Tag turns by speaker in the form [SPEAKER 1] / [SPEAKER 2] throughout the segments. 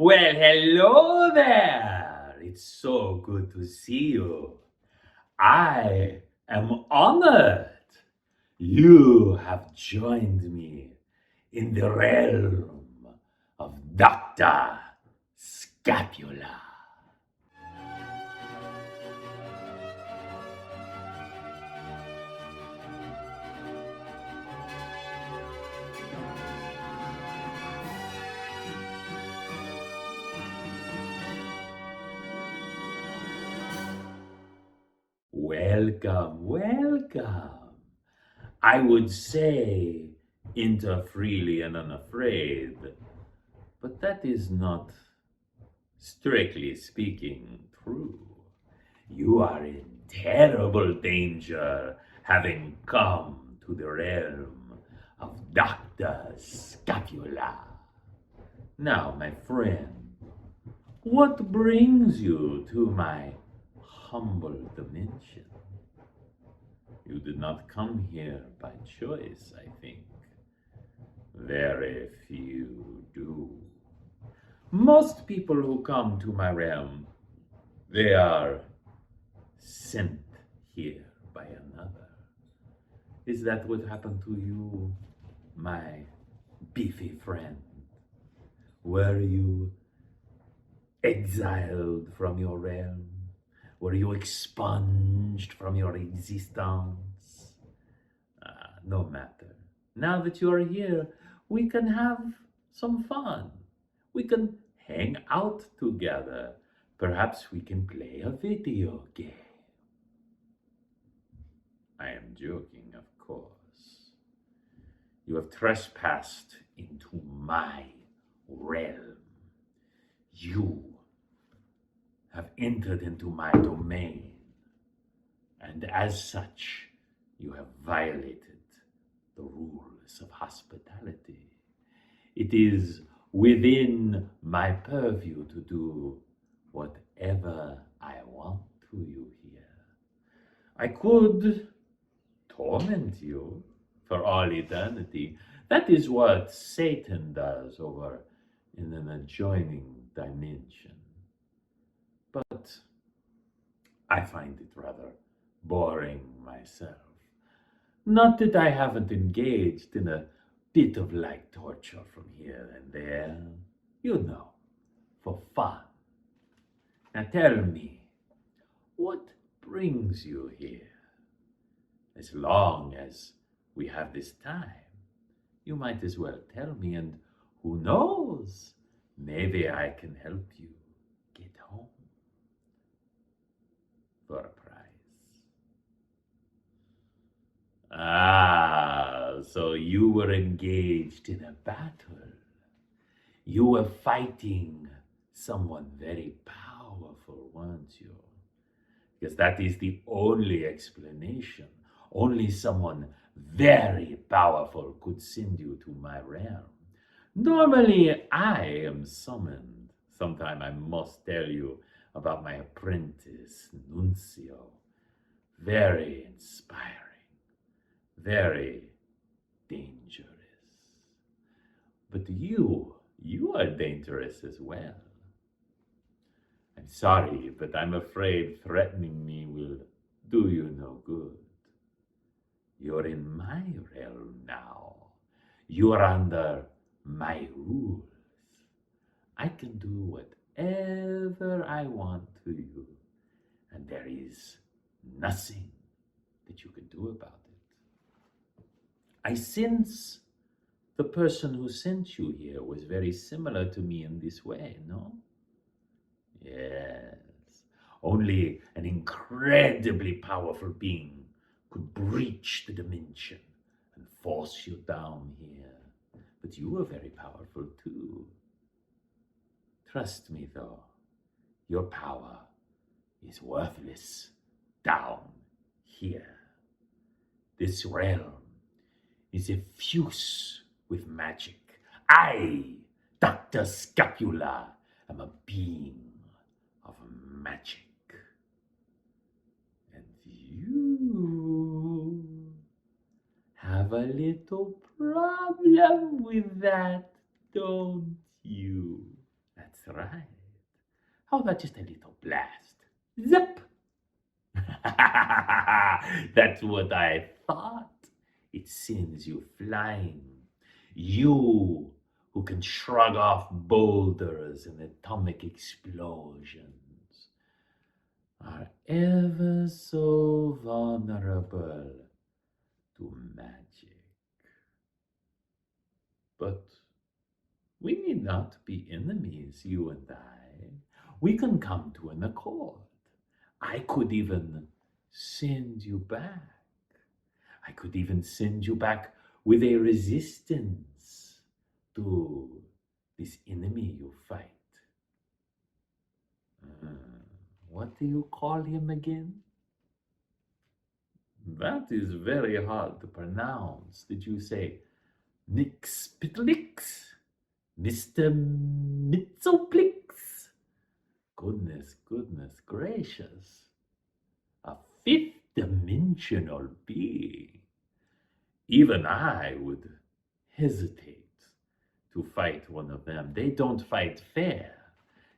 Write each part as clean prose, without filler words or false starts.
[SPEAKER 1] Well, hello there. It's so good to see you. I am honored. You have joined me in the realm of Dr. Scapula. Welcome, welcome. I would say enter freely and unafraid, but that is not, strictly speaking, true. You are in terrible danger having come to the realm of Dr. Scapula. Now, my friend, what brings you to my humble dimension? You did not come here by choice, I think. Very few do. Most people who come to my realm, they are sent here by another. Is that what happened to you, my beefy friend? Were you exiled from your realm? Were you expunged from your existence? No matter. Now that you are here, we can have some fun. We can hang out together. Perhaps we can play a video game. I am joking, of course. You have trespassed into my realm. You have entered into my domain, and as such, you have violated the rules of hospitality. It is within my purview to do whatever I want to you here. I could torment you for all eternity. That is what Satan does over in an adjoining dimension. But I find it rather boring myself. Not that I haven't engaged in a bit of light torture from here and there, you know, for fun. Now tell me, what brings you here? As long as we have this time, you might as well tell me, and who knows, maybe I can help you get home for a price. So you were engaged in a battle. You were fighting someone very powerful, weren't you? Because that is the only explanation. Only someone very powerful could send you to my realm. Normally, I am summoned. Sometime I must tell you about my apprentice, Nuncio. Very inspiring, very dangerous. But you are dangerous as well. I'm sorry, but I'm afraid threatening me will do you no good. You're in my realm now. You're under my rules. I can do whatever I want to you, and there is nothing that you can do about it. I sense the person who sent you here was very similar to me in this way, no? Yes. Only an incredibly powerful being could breach the dimension and force you down here. But you were very powerful too. Trust me, though, your power is worthless down here. This realm is effuse with magic. I, Dr. Scapula, am a being of magic. And you have a little problem with that, don't you? That's right. How about just a little blast? Zip! That's what I thought. It sends you flying. You who can shrug off boulders and atomic explosions are ever so vulnerable to magic. But we need not be enemies, you and I. We can come to an accord. I could even send you back. I could even send you back with a resistance to this enemy you fight. What do you call him again? That is very hard to pronounce. Did you say Mixpitlix? Mr. Mitzoplix? Goodness gracious. A fifth dimensional being. Even I would hesitate to fight one of them. They don't fight fair,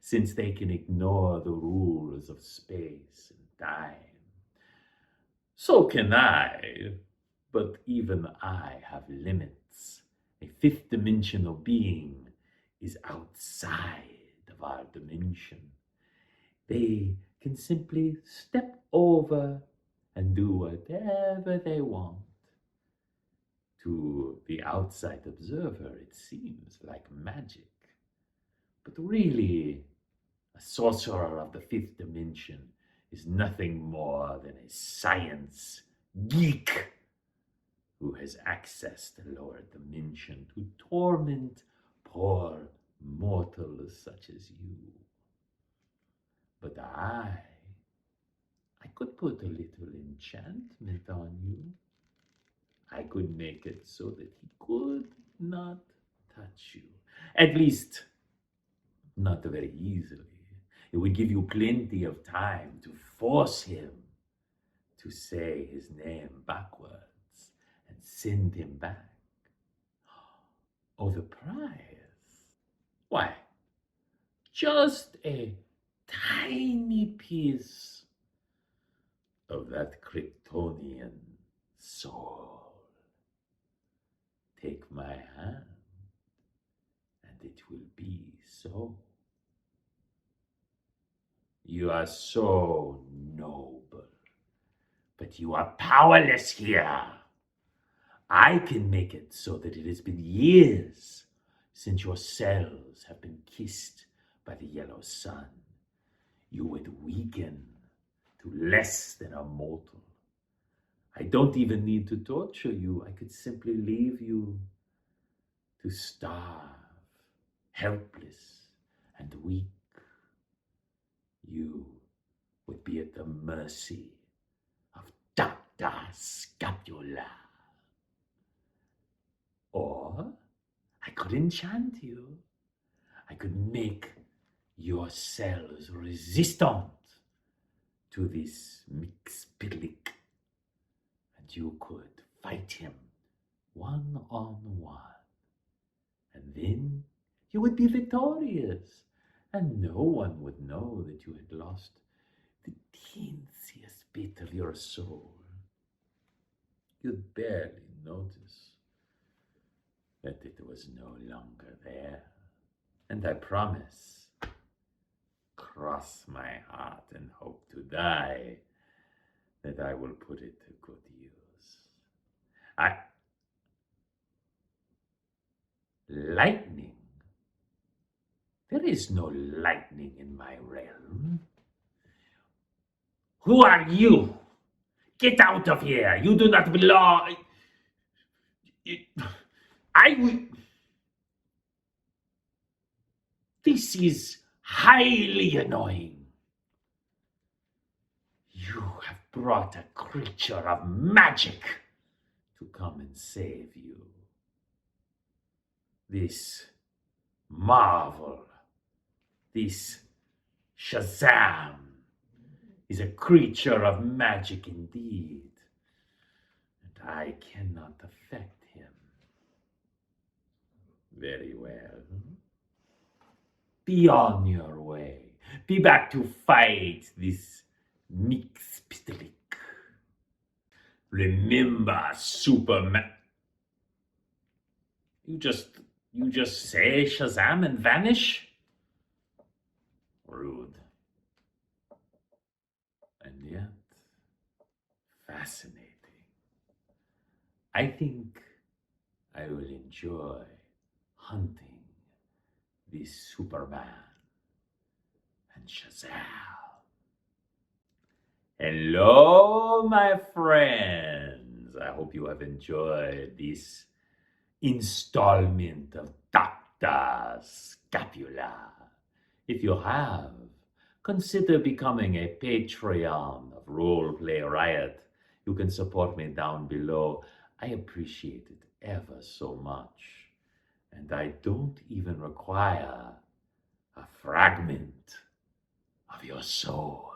[SPEAKER 1] since they can ignore the rules of space and time. So can I, but even I have limits. A fifth dimensional being is outside of our dimension. They can simply step over and do whatever they want. To the outside observer, it seems like magic. But really, a sorcerer of the fifth dimension is nothing more than a science geek who has access to the lower dimension to torment poor mortals such as you. But I could put a little enchantment on you. I could make it so that he could not touch you. At least, not very easily. It would give you plenty of time to force him to say his name backwards and send him back. Oh, the prize? Why, just a tiny piece of that Kryptonian soul. Take my hand, and it will be so. You are so noble, but you are powerless here. I can make it so that it has been years since your cells have been kissed by the yellow sun. You would weaken to less than a mortal. I don't even need to torture you. I could simply leave you to starve, helpless and weak. You would be at the mercy of Dr. Scapula. Or I could enchant you. I could make your cells resistant to this Mixpidlick, and you could fight him one-on-one. And then you would be victorious, and no one would know that you had lost the teensiest bit of your soul. You'd barely notice that it was no longer there. And I promise, cross my heart and hope to die, that I will put it to good use. Lightning? There is no lightning in my realm. Who are you? Get out of here! You do not belong! I will... This is highly annoying. You have brought a creature of magic to come and save you. This marvel, this Shazam, is a creature of magic indeed, and I cannot affect him. Very well. Be on your way. Be back to fight this mix pistolic. Remember, Superman. You just say Shazam and vanish? Rude. And yet fascinating. I think I will enjoy hunting this Superman and Shazam. Hello, my friends. I hope you have enjoyed this installment of Dr. Scapula. If you have, consider becoming a Patreon of Roleplay Riot. You can support me down below. I appreciate it ever so much. And I don't even require a fragment of your soul.